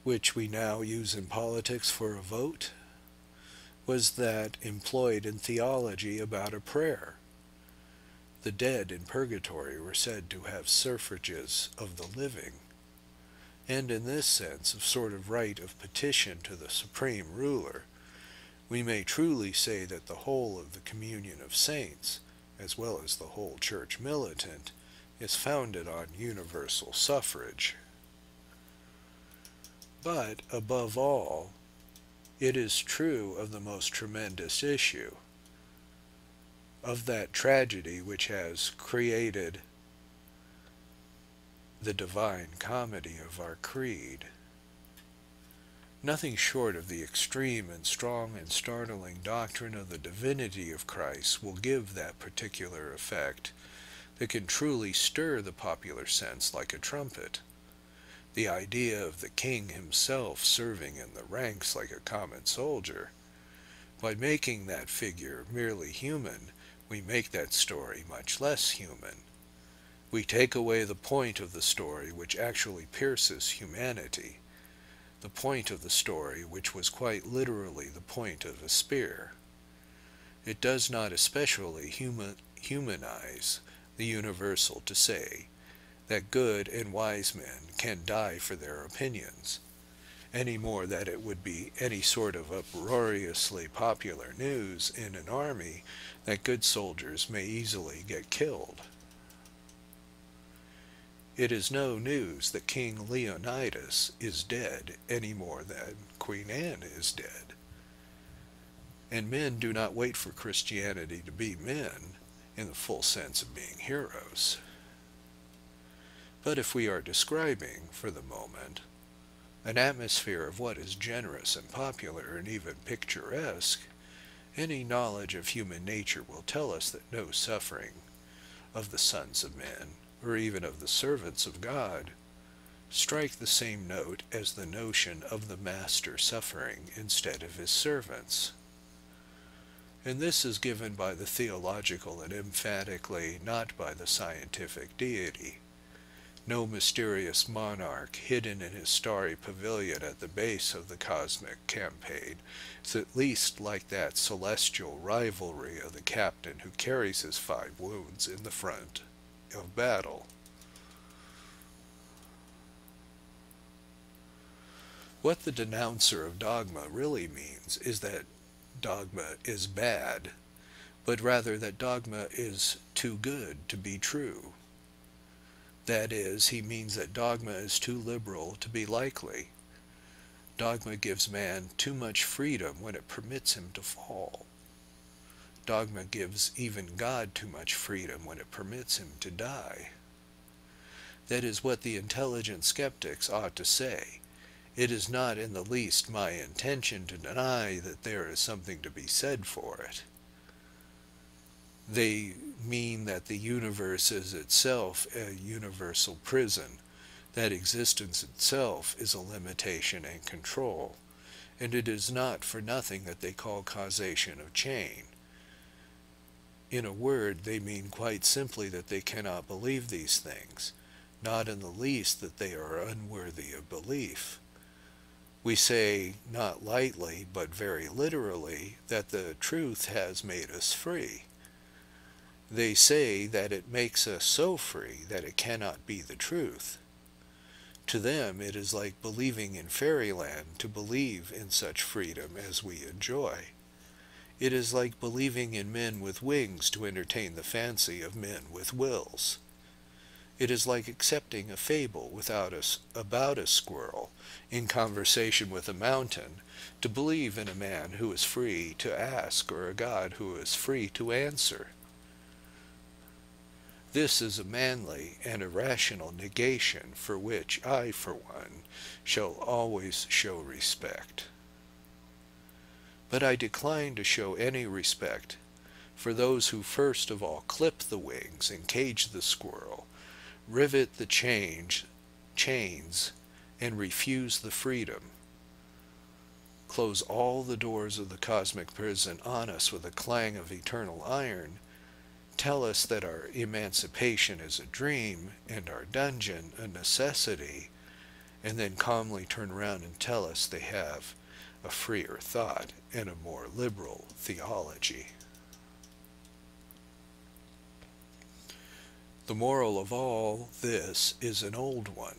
which we now use in politics for a vote, was that employed in theology about a prayer. The dead in purgatory were said to have suffrages of the living, and in this sense of sort of right of petition to the supreme ruler, we may truly say that the whole of the communion of saints, as well as the whole church militant, is founded on universal suffrage. But, above all, it is true of the most tremendous issue, of that tragedy which has created the divine comedy of our creed. Nothing short of the extreme and strong and startling doctrine of the divinity of Christ will give that particular effect that can truly stir the popular sense like a trumpet. The idea of the king himself serving in the ranks like a common soldier. By making that figure merely human, we make that story much less human. We take away the point of the story which actually pierces humanity, the point of the story which was quite literally the point of a spear. It does not especially humanize the universal to say that good and wise men can die for their opinions, any more than it would be any sort of uproariously popular news in an army that good soldiers may easily get killed. It is no news that King Leonidas is dead any more than Queen Anne is dead. And men do not wait for Christianity to be men, in the full sense of being heroes. But if we are describing, for the moment, an atmosphere of what is generous and popular and even picturesque, any knowledge of human nature will tell us that no suffering of the sons of men, or even of the servants of God, strike the same note as the notion of the master suffering instead of his servants. And this is given by the theological and emphatically not by the scientific deity. No mysterious monarch hidden in his starry pavilion at the base of the cosmic campaign is at least like that celestial rivalry of the captain who carries his 5 wounds in the front of battle. What the denouncer of dogma really means is that dogma is bad, but rather that dogma is too good to be true. That is, he means that dogma is too liberal to be likely. Dogma gives man too much freedom when it permits him to fall. Dogma gives even God too much freedom when it permits him to die. That is what the intelligent skeptics ought to say. It is not in the least my intention to deny that there is something to be said for it. They mean that the universe is itself a universal prison, that existence itself is a limitation and control, and it is not for nothing that they call causation of chain. In a word, they mean quite simply that they cannot believe these things, not in the least that they are unworthy of belief. We say, not lightly, but very literally, that the truth has made us free. They say that it makes us so free that it cannot be the truth. To them it is like believing in fairyland to believe in such freedom as we enjoy. It is like believing in men with wings to entertain the fancy of men with wills. It is like accepting a fable about a squirrel in conversation with a mountain to believe in a man who is free to ask or a God who is free to answer. This is a manly and a rational negation for which I, for one, shall always show respect. But I decline to show any respect for those who first of all clip the wings and cage the squirrel, rivet the chains, and refuse the freedom, close all the doors of the cosmic prison on us with a clang of eternal iron, tell us that our emancipation is a dream and our dungeon a necessity, and then calmly turn around and tell us they have a freer thought, and a more liberal theology. The moral of all this is an old one,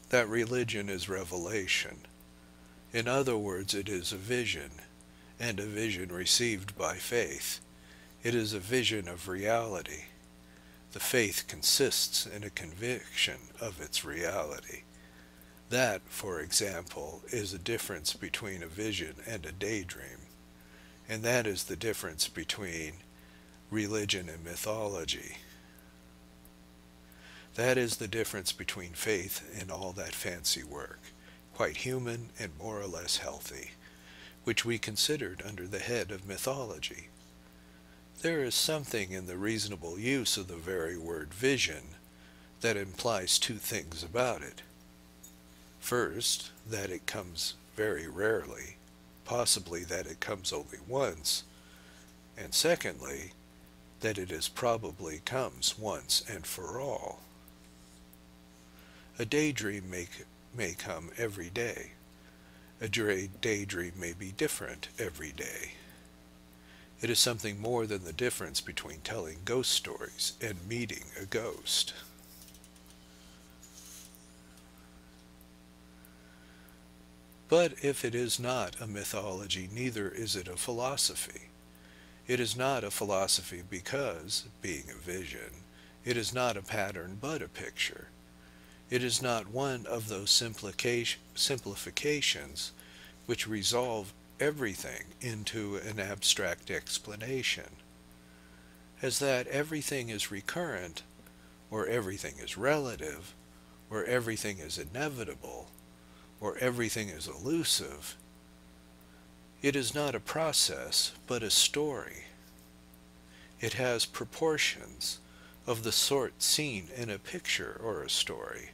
that religion is revelation. In other words, it is a vision, and a vision received by faith. It is a vision of reality. The faith consists in a conviction of its reality. That, for example, is the difference between a vision and a daydream, and that is the difference between religion and mythology. That is the difference between faith and all that fancy work, quite human and more or less healthy, which we considered under the head of mythology. There is something in the reasonable use of the very word vision that implies two things about it. First, that it comes very rarely, possibly that it comes only once, and secondly, that it is probably comes once and for all. A daydream may come every day. A daydream may be different every day. It is something more than the difference between telling ghost stories and meeting a ghost. But if it is not a mythology, neither is it a philosophy. It is not a philosophy because, being a vision, it is not a pattern but a picture. It is not one of those simplifications which resolve everything into an abstract explanation, as that everything is recurrent, or everything is relative, or everything is inevitable, or everything is elusive. It is not a process, but a story. It has proportions of the sort seen in a picture or a story.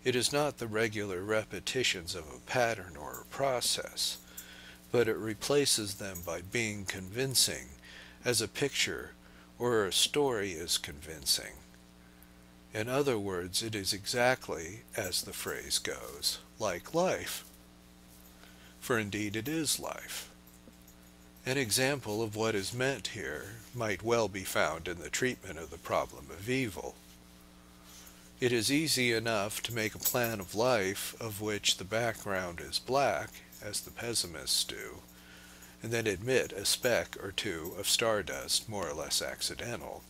It is not the regular repetitions of a pattern or a process, but it replaces them by being convincing, as a picture or a story is convincing. In other words, it is exactly, as the phrase goes, like life. For indeed it is life. An example of what is meant here might well be found in the treatment of the problem of evil. It is easy enough to make a plan of life of which the background is black, as the pessimists do, and then admit a speck or two of stardust more or less accidental,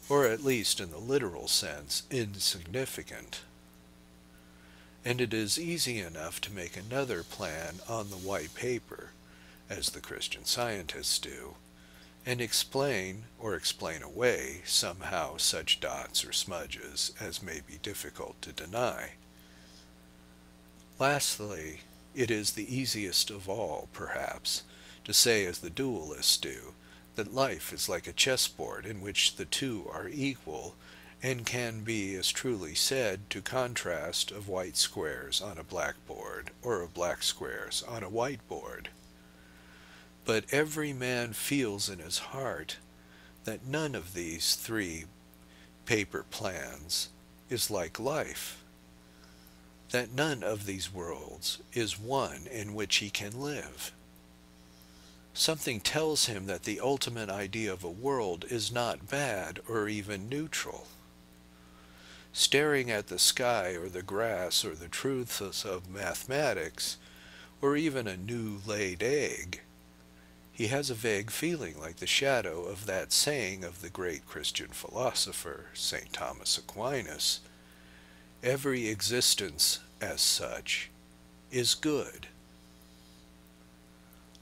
or at least in the literal sense insignificant. And it is easy enough to make another plan on the white paper, as the Christian Scientists do, and explain or explain away somehow such dots or smudges as may be difficult to deny. Lastly, it is the easiest of all, perhaps, to say as the dualists do, that life is like a chessboard in which the two are equal, and can be as truly said to contrast of white squares on a black board, or of black squares on a white board. But every man feels in his heart that none of these three paper plans is like life, that none of these worlds is one in which he can live. Something tells him that the ultimate idea of a world is not bad or even neutral. Staring at the sky or the grass or the truths of mathematics, or even a new-laid egg, he has a vague feeling like the shadow of that saying of the great Christian philosopher, St. Thomas Aquinas, "Every existence, as such, is good."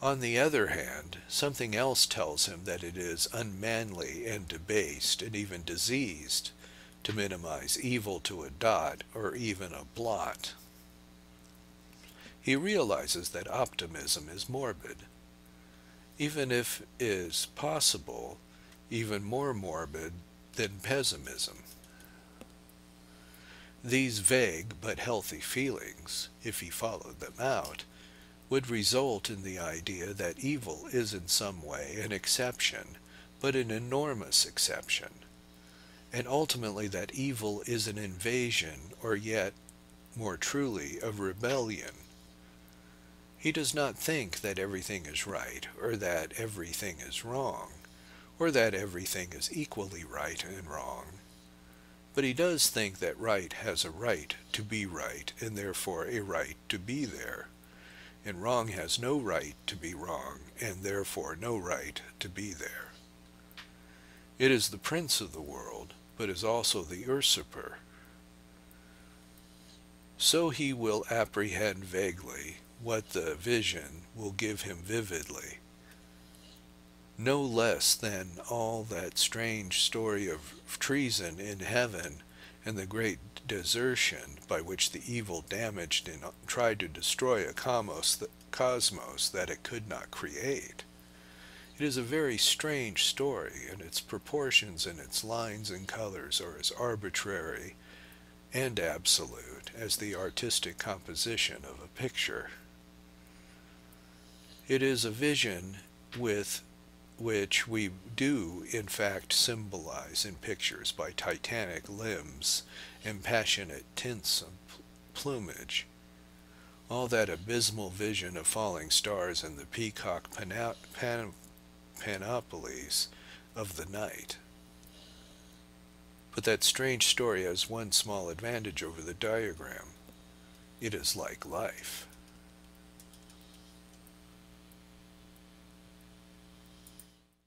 On the other hand, something else tells him that it is unmanly and debased and even diseased to minimize evil to a dot or even a blot. He realizes that optimism is morbid, even if is possible, even more morbid than pessimism. These vague but healthy feelings, if he followed them out, would result in the idea that evil is in some way an exception, but an enormous exception, and ultimately that evil is an invasion, or yet, more truly, a rebellion. He does not think that everything is right, or that everything is wrong, or that everything is equally right and wrong. But he does think that right has a right to be right, and therefore a right to be there, and wrong has no right to be wrong, and therefore no right to be there. It is the prince of the world, but is also the usurper. So he will apprehend vaguely what the vision will give him vividly, no less than all that strange story of treason in heaven and the great desertion by which the evil damaged and tried to destroy a cosmos that it could not create. It is a very strange story, and its proportions and its lines and colors are as arbitrary and absolute as the artistic composition of a picture. It is a vision with which we do in fact symbolize in pictures by titanic limbs and passionate tints of plumage, all that abysmal vision of falling stars and the peacock panoplies of the night. But that strange story has one small advantage over the diagram. It is like life.